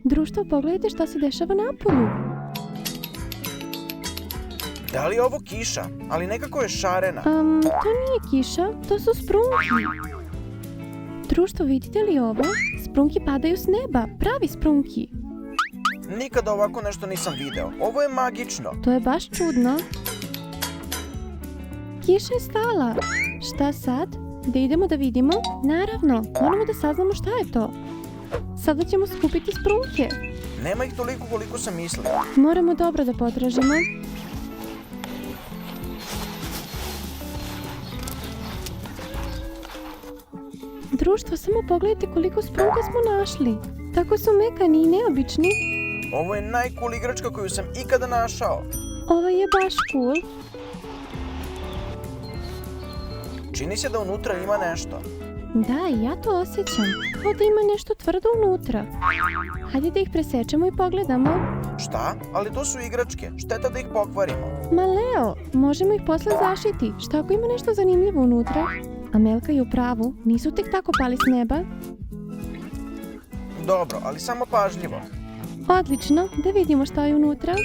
Društvo, pogledajte šta se dešava napolju. Da li je ovo kiša? Ali nekako je šarena. To nije kiša, to su sprunki. Društvo, vidite li ovo? Sprunki padaju s neba, pravi sprunki. Nikada ovako nešto nisam video. Ovo je magično. To je baš čudno. Kiša je stala. Šta sad? Da idemo da vidimo? Naravno, moramo da saznamo šta je to. Sada ćemo skupiti sprunke. Nema ih toliko koliko sam mislio. Moramo dobro da potražimo. Društvo, samo pogledajte koliko sprunka smo našli. Tako su mekani i neobični. Ovo je najcool igračka koju sam ikada našao. Ovo je baš cool. Čini se da unutra ima nešto. Da, i ja to osjećam. Kao da ima nešto tvrdo unutra. Hajde da ih presečemo i pogledamo. Šta? Ali to su igračke. Šteta da ih pokvarimo. Ma Leo, možemo ih posle zašiti. Šta ako ima nešto zanimljivo unutra? Amelka je u pravu, nisu tek tako pali s neba. Dobro, ali samo pažljivo. Odlično, da vidimo šta je unutra.